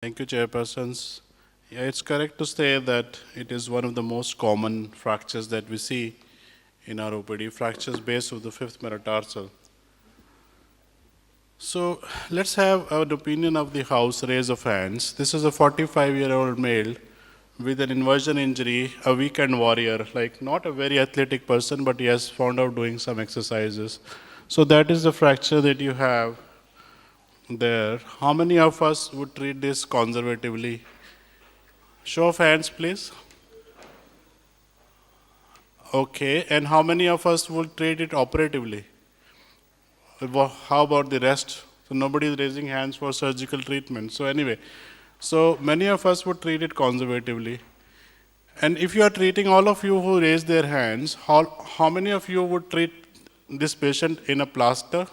Thank you, Chairpersons. Yeah, it's correct to say that it is one of the most common fractures that we see in our OPD, fractures base of the fifth metatarsal. So let's have an opinion of the House, raise of hands. This is a 45-year-old male with an inversion injury, a weekend warrior, like not a very athletic person, but he has found out doing some exercises. So that is the fracture that you have there. How many of us would treat this conservatively? Show of hands, please. Okay, and how many of us will treat it operatively? How about the rest? So nobody is raising hands for surgical treatment. So anyway, so many of us would treat it conservatively. And if you are treating all of you who raise their hands, how many of you would treat this patient in a plaster?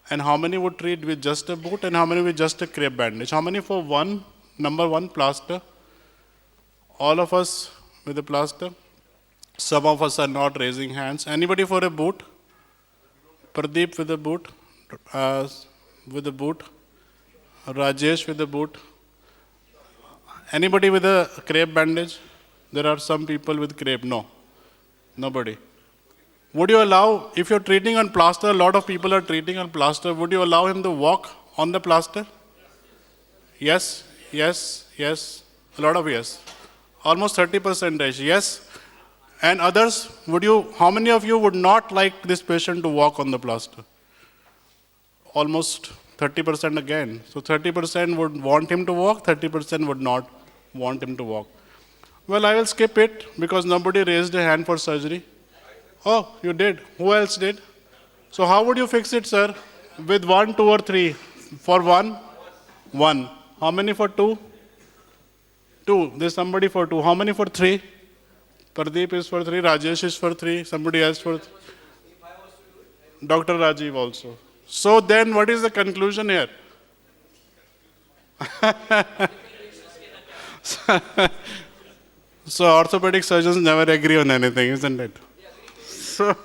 And how many would treat with just a boot? And how many with just a crepe bandage? How many for one, number one, plaster? All of us with a plaster? Some of us are not raising hands. Anybody for a boot? Pradeep with a boot? With a boot? Rajesh with a boot? Anybody with a crepe bandage? There are some people with crepe. No. Nobody. Would you allow, if you're treating on plaster, a lot of people are treating on plaster, would you allow him to walk on the plaster? Yes, yes, yes. A lot of yes. Almost 30%. Yes. And others, how many of you would not like this patient to walk on the plaster? Almost 30% again. So 30% would want him to walk, 30% would not want him to walk. Well, I will skip it because nobody raised a hand for surgery. Oh, you did. Who else did? So how would you fix it, sir? With 1, 2, or 3? For 1? 1. How many for 2? 2. There's somebody for 2. How many for 3? Pradeep is for 3. Rajesh is for 3. Somebody else for 3. Dr. Rajiv also. So then what is the conclusion here? So orthopedic surgeons never agree on anything, isn't it? So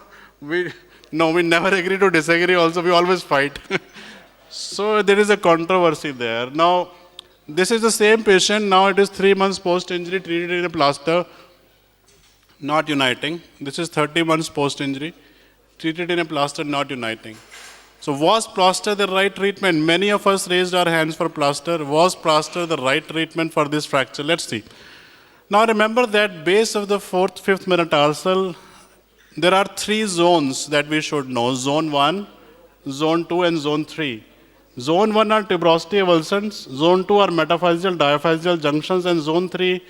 we never agree to disagree also, we always fight. So there is a controversy there. Now, this is the same patient, now it is 3 months post-injury treated in a plaster, not uniting. This is 30 months post-injury, treated in a plaster, not uniting. So was plaster the right treatment? Many of us raised our hands for plaster. Was plaster the right treatment for this fracture? Let's see. Now remember that base of the fifth metatarsal, there are 3 zones that we should know. Zone 1, Zone 2, and Zone 3. Zone 1 are tuberosity avulsions, Zone 2 are metaphyseal diaphyseal junctions, and Zone 3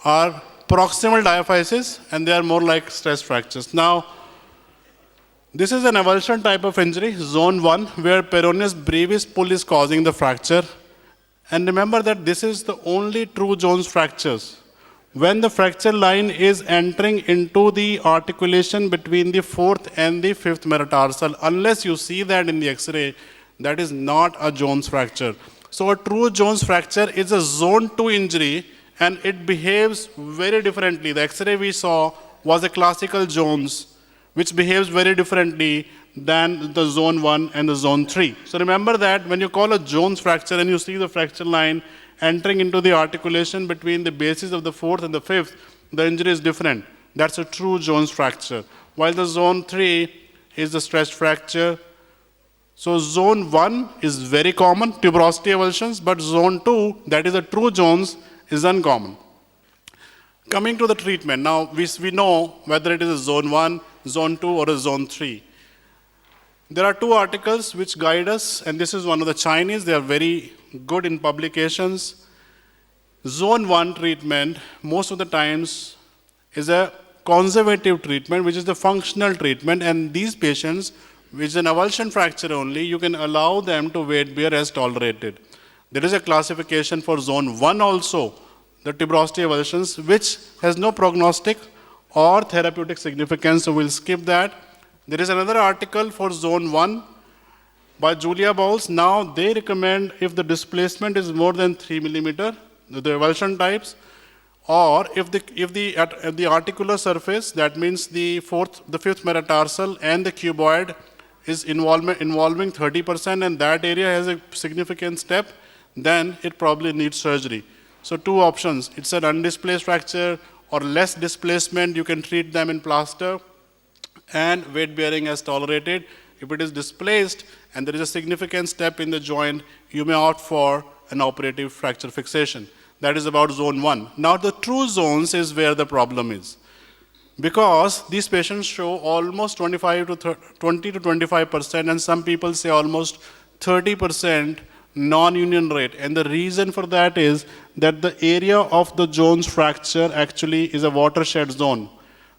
are proximal diaphysis, and they are more like stress fractures. Now, this is an avulsion type of injury, Zone 1, where peroneus brevis pull is causing the fracture. And remember that this is the only true Jones fractures. When the fracture line is entering into the articulation between the fourth and the fifth metatarsal, unless you see that in the X-ray, that is not a Jones fracture. So a true Jones fracture is a Zone 2 injury, and it behaves very differently. The X-ray we saw was a classical Jones, which behaves very differently than the Zone 1 and the Zone 3. So remember that when you call a Jones fracture and you see the fracture line entering into the articulation between the bases of the fourth and the fifth, the injury is different. That's a true Jones fracture. While the Zone 3 is the stretched fracture. So Zone 1 is very common, tuberosity avulsions, but Zone 2, that is a true Jones, is uncommon. Coming to the treatment, now we know whether it is a Zone 1, Zone 2, or a Zone 3. There are 2 articles which guide us, and this is one of the Chinese. They are very good in publications. Zone 1 treatment, most of the times, is a conservative treatment, which is the functional treatment, and these patients, which is an avulsion fracture only, you can allow them to weight bear as tolerated. There is a classification for Zone 1 also, the tuberosity avulsions, which has no prognostic or therapeutic significance, so we'll skip that. There is another article for Zone 1 by Julia Bowles. Now they recommend if the displacement is more than 3 millimeter, the avulsion types, or if the articular surface, that means the fifth metatarsal and the cuboid is involving 30%, and that area has a significant step, then it probably needs surgery. So two options, it's an undisplaced fracture or less displacement, you can treat them in plaster and weight bearing as tolerated. If it is displaced and there is a significant step in the joint, you may opt for an operative fracture fixation. That is about zone 1. Now the true zones is where the problem is. Because these patients show almost 20 to 25%, and some people say almost 30% non-union rate. And the reason for that is that the area of the Jones fracture actually is a watershed zone.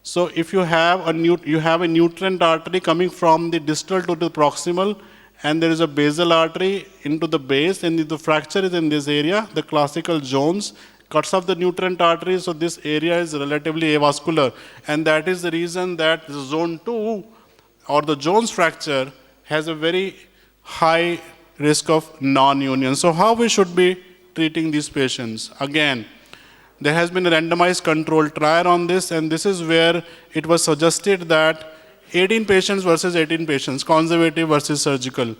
So if you have a nutrient artery coming from the distal to the proximal, and there is a basal artery into the base, and the fracture is in this area, the classical Jones cuts off the nutrient artery, so this area is relatively avascular. And that is the reason that the zone 2 or the Jones fracture has a very high risk of non-union. So how we should be treating these patients? Again, there has been a randomized controlled trial on this, and this is where it was suggested that 18 patients versus 18 patients, conservative versus surgical.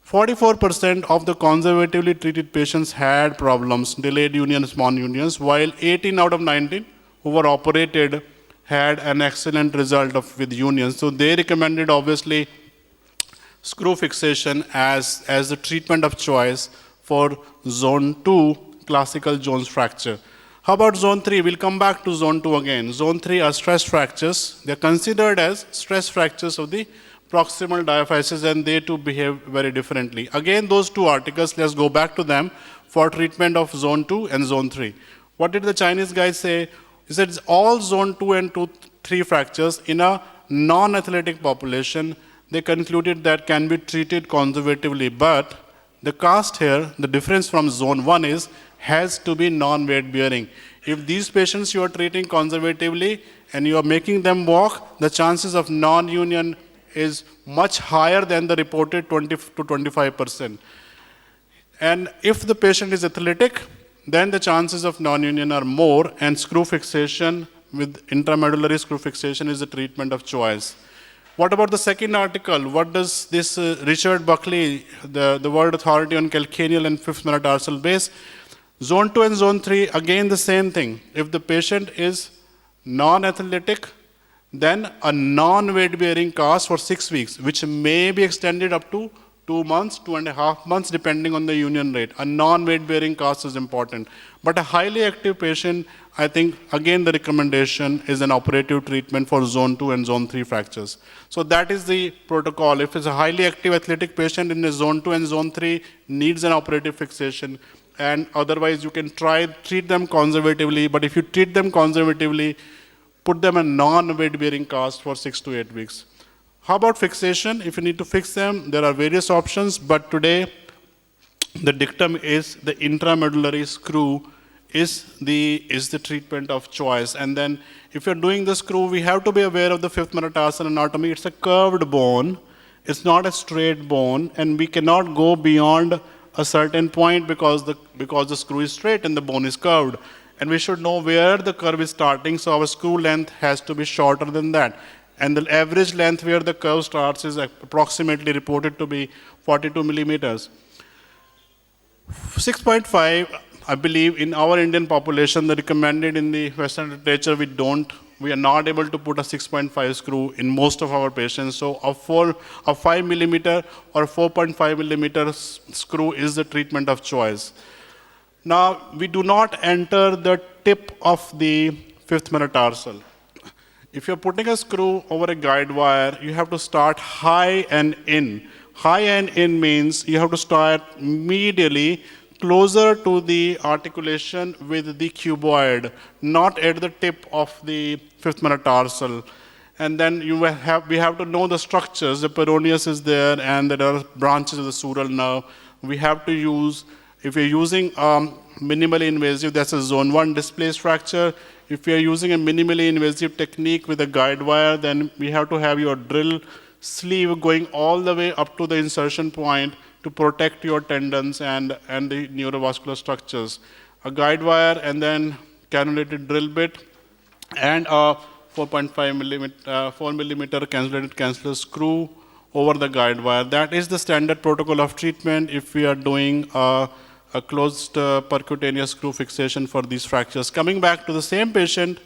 44% of the conservatively treated patients had problems, delayed unions, non-unions, while 18 out of 19 who were operated had an excellent result with unions. So they recommended, obviously, screw fixation as the treatment of choice for zone 2 classical Jones fracture. How about zone 3? We'll come back to zone 2 again. Zone 3 are stress fractures. They're considered as stress fractures of the proximal diaphysis, and they too behave very differently. Again, those two articles, let's go back to them for treatment of zone 2 and zone 3. What did the Chinese guys say? He said all zone 2 and 3 fractures in a non-athletic population, they concluded that can be treated conservatively, but the cast here, the difference from zone 1 is, has to be non-weight bearing. If these patients you are treating conservatively and you are making them walk, the chances of non-union is much higher than the reported 20 to 25%. And if the patient is athletic, then the chances of non-union are more, and screw fixation with intramedullary screw fixation is the treatment of choice. What about the second article? What does this Richard Buckley, the world authority on calcaneal and fifth metatarsal base, zone 2 and zone 3, again the same thing. If the patient is non-athletic, then a non-weight bearing cast for 6 weeks, which may be extended up to 2 months, 2.5 months, depending on the union rate. A non-weight bearing cast is important. But a highly active patient, I think, again, the recommendation is an operative treatment for zone 2 and zone 3 fractures. So that is the protocol. If it's a highly active athletic patient in the zone 2 and zone 3, needs an operative fixation. And otherwise, you can treat them conservatively. But if you treat them conservatively, put them in non-weight bearing cast for 6 to 8 weeks. How about fixation? If you need to fix them, there are various options, but today the dictum is the intramedullary screw is the treatment of choice. And then if you're doing the screw, we have to be aware of the fifth metatarsal anatomy. It's a curved bone. It's not a straight bone, and we cannot go beyond a certain point because the screw is straight and the bone is curved. And we should know where the curve is starting, so our screw length has to be shorter than that. And the average length where the curve starts is approximately reported to be 42 millimeters. 6.5, I believe, in our Indian population, the recommended in the Western literature, we are not able to put a 6.5 screw in most of our patients. So a 5 millimeter or 4.5 millimeter screw is the treatment of choice. Now, we do not enter the tip of the fifth metatarsal. If you're putting a screw over a guide wire, you have to start high and in. High and in means you have to start medially closer to the articulation with the cuboid, not at the tip of the fifth metatarsal. And then we have to know the structures. The peroneus is there, and there are branches of the sural nerve. We have to use, if you're using minimally invasive, that's a zone 1 displaced fracture. If you're using a minimally invasive technique with a guide wire, then we have to have your drill sleeve going all the way up to the insertion point to protect your tendons and the neurovascular structures. A guide wire and then cannulated drill bit and a 4 millimeter cannulated canceller screw over the guide wire. That is the standard protocol of treatment if we are doing a a closed percutaneous screw fixation for these fractures. Coming back to the same patient,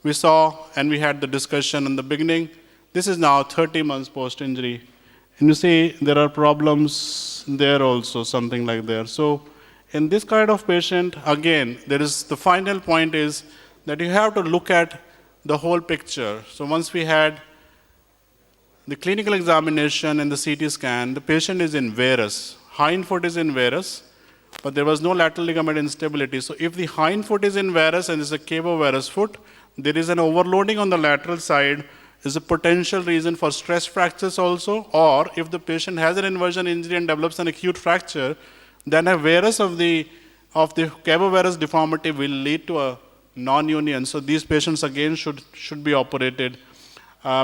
we saw and we had the discussion in the beginning. This is now 30 months post-injury. And you see there are problems there also, something like there. So in this kind of patient, again, there is the final point is that you have to look at the whole picture. So once we had the clinical examination and the CT scan, the patient is in varus. Hind foot is in varus, but there was no lateral ligament instability. So if the hind foot is in varus and is a cavo-varus foot, there is an overloading on the lateral side, is a potential reason for stress fractures also, or if the patient has an inversion injury and develops an acute fracture, then a varus of the cavo-varus deformity will lead to a non-union. So these patients again should be operated.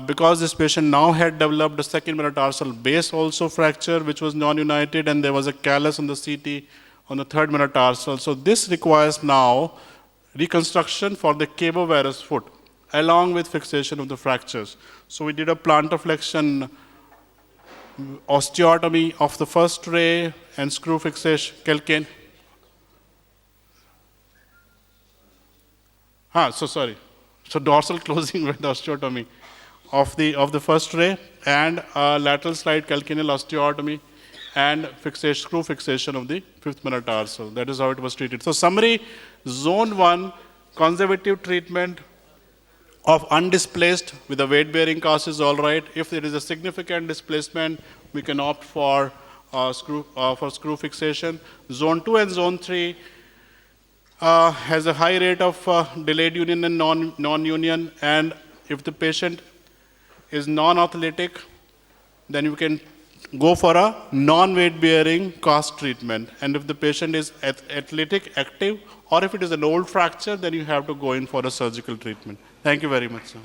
Because this patient now had developed a second metatarsal base also fracture, which was non-united, and there was a callus on the CT on the third metatarsal. So this requires now reconstruction for the cavo-varus foot, along with fixation of the fractures. So we did a plantar flexion osteotomy of the first ray and screw fixation, calcane. So dorsal closing with osteotomy of the first ray and lateral slide calcaneal osteotomy and screw fixation of the fifth metatarsal. That is how it was treated. So summary, zone 1, conservative treatment of undisplaced with a weight-bearing cast is all right. If there is a significant displacement, we can opt for screw fixation. Zone 2 and zone 3 has a high rate of delayed union and non-union, and if the patient is non-athletic, then you can go for a non-weight-bearing cast treatment. And if the patient is athletic, active, or if it is an old fracture, then you have to go in for a surgical treatment. Thank you very much, sir.